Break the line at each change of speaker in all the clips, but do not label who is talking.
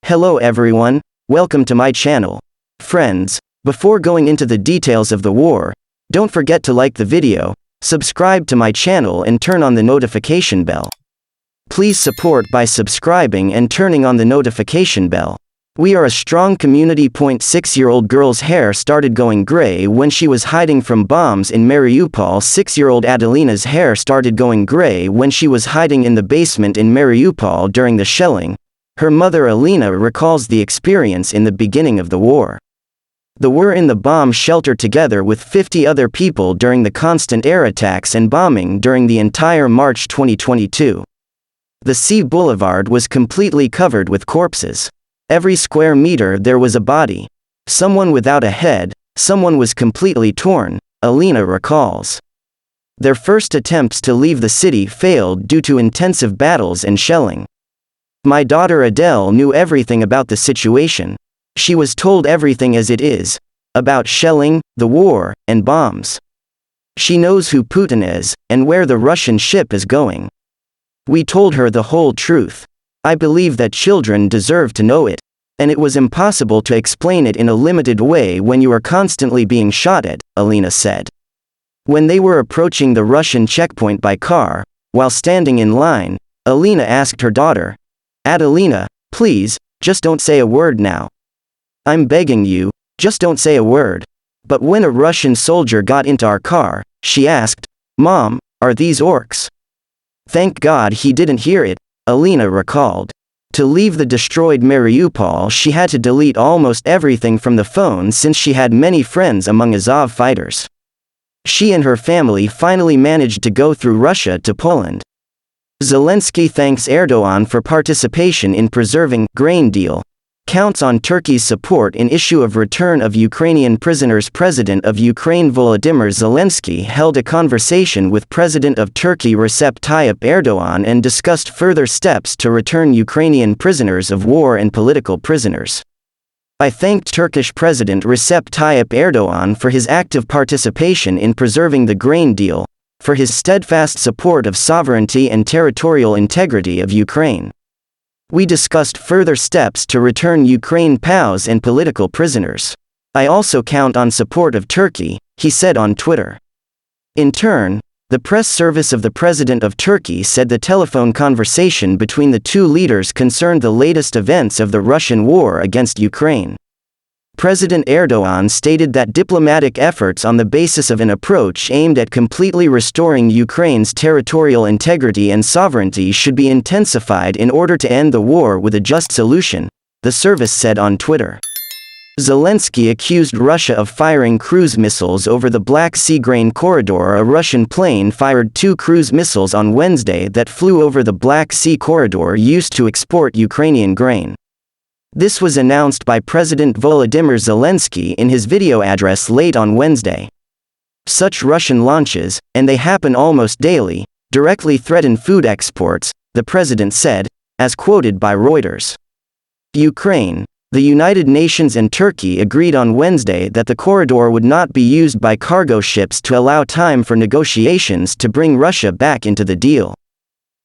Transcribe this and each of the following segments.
Hello everyone, welcome to my channel. Friends, before going into the details of the war, don't forget to like the video, subscribe to my channel and turn on the notification bell. Please support by subscribing and turning on the notification bell. We are a strong community. 6-year-old girl's hair started going gray when she was hiding from bombs in Mariupol. 6-year-old Adelina's hair started going gray when she was hiding in the basement in Mariupol during the shelling. Her mother Alina recalls the experience in the beginning of the war. They were in the bomb shelter together with 50 other people during the constant air attacks and bombing during the entire March 2022. The sea boulevard was completely covered with corpses. Every square meter there was a body. Someone without a head, someone was completely torn, Alina recalls. Their first attempts to leave the city failed due to intensive battles and shelling. My daughter Adele knew everything about the situation. She was told everything as it is, about shelling, the war, and bombs. She knows who Putin is, and where the Russian ship is going. We told her the whole truth. I believe that children deserve to know it, and it was impossible to explain it in a limited way when you are constantly being shot at, Alina said. When they were approaching the Russian checkpoint by car, while standing in line, Alina asked her daughter, "Adelina, please, just don't say a word now. I'm begging you, just don't say a word." But when a Russian soldier got into our car, she asked, "Mom, are these orcs?" Thank God he didn't hear it, Alina recalled. To leave the destroyed Mariupol, she had to delete almost everything from the phone since she had many friends among Azov fighters. She and her family finally managed to go through Russia to Poland. Zelensky thanks Erdogan for participation in preserving grain deal. Counts on Turkey's support in issue of return of Ukrainian prisoners. President of Ukraine Volodymyr Zelensky held a conversation with President of Turkey Recep Tayyip Erdogan and discussed further steps to return Ukrainian prisoners of war and political prisoners. I thanked Turkish President Recep Tayyip Erdogan for his active participation in preserving the grain deal, for his steadfast support of sovereignty and territorial integrity of Ukraine. We discussed further steps to return Ukraine POWs and political prisoners. I also count on support of Turkey, he said on Twitter. In turn, the press service of the President of Turkey said the telephone conversation between the two leaders concerned the latest events of the Russian war against Ukraine. President Erdogan stated that diplomatic efforts on the basis of an approach aimed at completely restoring Ukraine's territorial integrity and sovereignty should be intensified in order to end the war with a just solution, the service said on Twitter. Zelensky accused Russia of firing cruise missiles over the Black Sea grain corridor. A Russian plane fired 2 cruise missiles on Wednesday that flew over the Black Sea corridor used to export Ukrainian grain. This was announced by President Volodymyr Zelensky in his video address late on Wednesday. Such Russian launches, and they happen almost daily, directly threaten food exports, the president said, as quoted by Reuters. Ukraine, the United Nations and Turkey agreed on Wednesday that the corridor would not be used by cargo ships to allow time for negotiations to bring Russia back into the deal.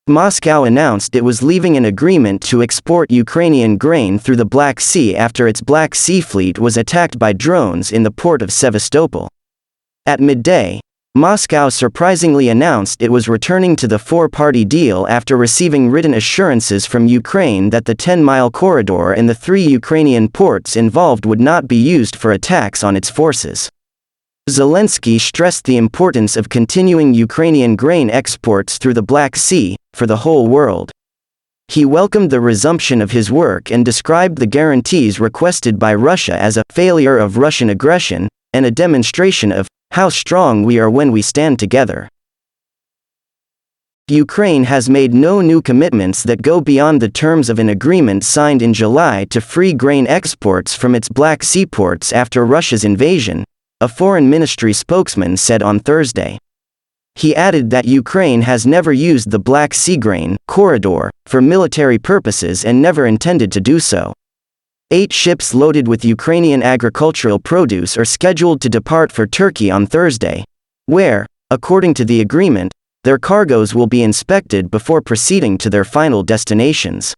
Moscow announced it was leaving an agreement to export Ukrainian grain through the Black Sea after its Black Sea fleet was attacked by drones in the port of Sevastopol. At midday, Moscow surprisingly announced it was returning to the 4-party deal after receiving written assurances from Ukraine that the 10-mile corridor and the 3 Ukrainian ports involved would not be used for attacks on its forces. Zelensky stressed the importance of continuing Ukrainian grain exports through the Black Sea, for the whole world. He welcomed the resumption of his work and described the guarantees requested by Russia as a failure of Russian aggression, and a demonstration of how strong we are when we stand together. Ukraine has made no new commitments that go beyond the terms of an agreement signed in July to free grain exports from its Black Sea ports after Russia's invasion, a foreign ministry spokesman said on Thursday. He added that Ukraine has never used the Black Sea grain corridor for military purposes and never intended to do so. 8 ships loaded with Ukrainian agricultural produce are scheduled to depart for Turkey on Thursday, where, according to the agreement, their cargoes will be inspected before proceeding to their final destinations.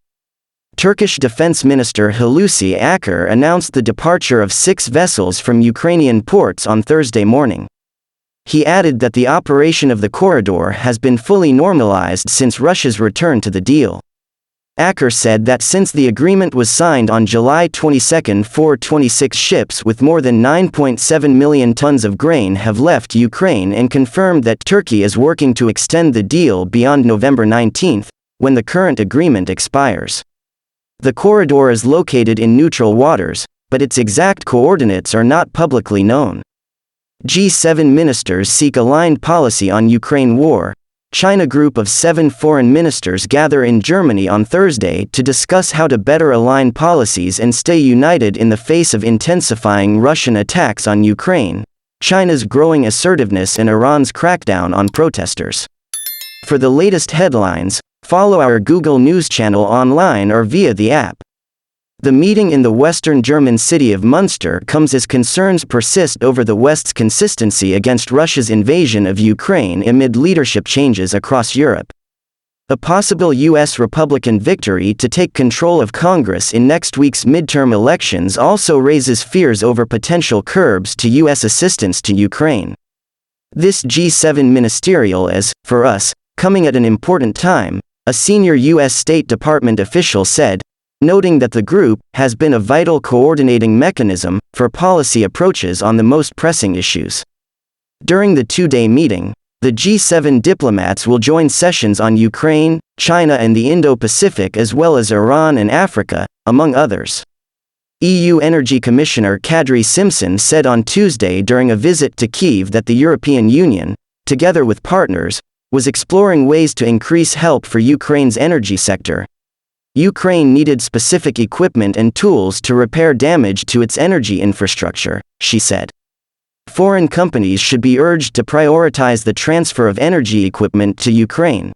Turkish Defense Minister Hulusi Akar announced the departure of 6 vessels from Ukrainian ports on Thursday morning. He added that the operation of the corridor has been fully normalized since Russia's return to the deal. Akar said that since the agreement was signed on July 22, 26 ships with more than 9.7 million tons of grain have left Ukraine, and confirmed that Turkey is working to extend the deal beyond November 19, when the current agreement expires. The corridor is located in neutral waters, but its exact coordinates are not publicly known. G7 ministers seek aligned policy on Ukraine war. China group of 7 foreign ministers gather in Germany on Thursday to discuss how to better align policies and stay united in the face of intensifying Russian attacks on Ukraine, China's growing assertiveness and Iran's crackdown on protesters. For the latest headlines, follow our Google News channel online or via the app. The meeting in the western German city of Münster comes as concerns persist over the West's consistency against Russia's invasion of Ukraine amid leadership changes across Europe. A possible U.S. Republican victory to take control of Congress in next week's midterm elections also raises fears over potential curbs to U.S. assistance to Ukraine. This G7 ministerial is, for us, coming at an important time, a senior U.S. State Department official said, noting that the group has been a vital coordinating mechanism for policy approaches on the most pressing issues. During the 2-day meeting, the G7 diplomats will join sessions on Ukraine, China and the Indo-Pacific, as well as Iran and Africa, among others. EU Energy Commissioner Kadri Simpson said on Tuesday during a visit to Kyiv that the European Union, together with partners, was exploring ways to increase help for Ukraine's energy sector. Ukraine needed specific equipment and tools to repair damage to its energy infrastructure, she said. Foreign companies should be urged to prioritize the transfer of energy equipment to Ukraine.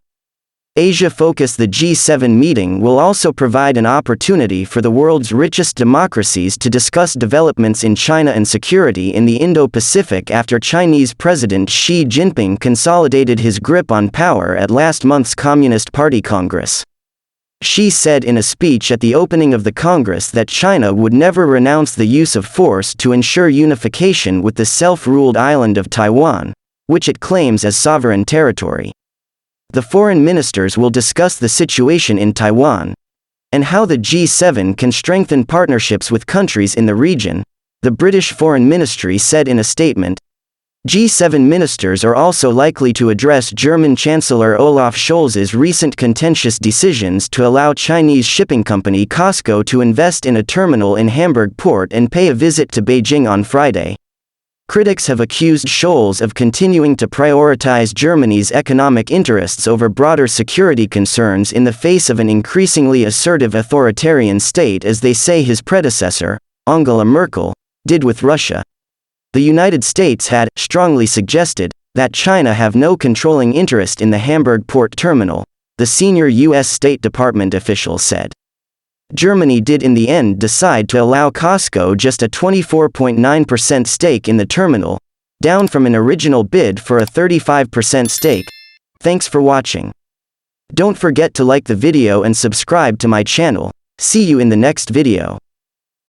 Asia Focus. The G7 meeting will also provide an opportunity for the world's richest democracies to discuss developments in China and security in the Indo-Pacific after Chinese President Xi Jinping consolidated his grip on power at last month's Communist Party Congress. Xi said in a speech at the opening of the Congress that China would never renounce the use of force to ensure unification with the self-ruled island of Taiwan, which it claims as sovereign territory. The foreign ministers will discuss the situation in Taiwan and how the G7 can strengthen partnerships with countries in the region, the British Foreign Ministry said in a statement. G7 ministers are also likely to address German Chancellor Olaf Scholz's recent contentious decisions to allow Chinese shipping company COSCO to invest in a terminal in Hamburg port and pay a visit to Beijing on Friday. Critics have accused Scholz of continuing to prioritize Germany's economic interests over broader security concerns in the face of an increasingly assertive authoritarian state, as they say his predecessor, Angela Merkel, did with Russia. The United States had strongly suggested that China have no controlling interest in the Hamburg port terminal, the senior U.S. State Department official said. Germany did in the end decide to allow COSCO just a 24.9% stake in the terminal, down from an original bid for a 35% stake. Thanks for watching. Don't forget to like the video and subscribe to my channel. See you in the next video.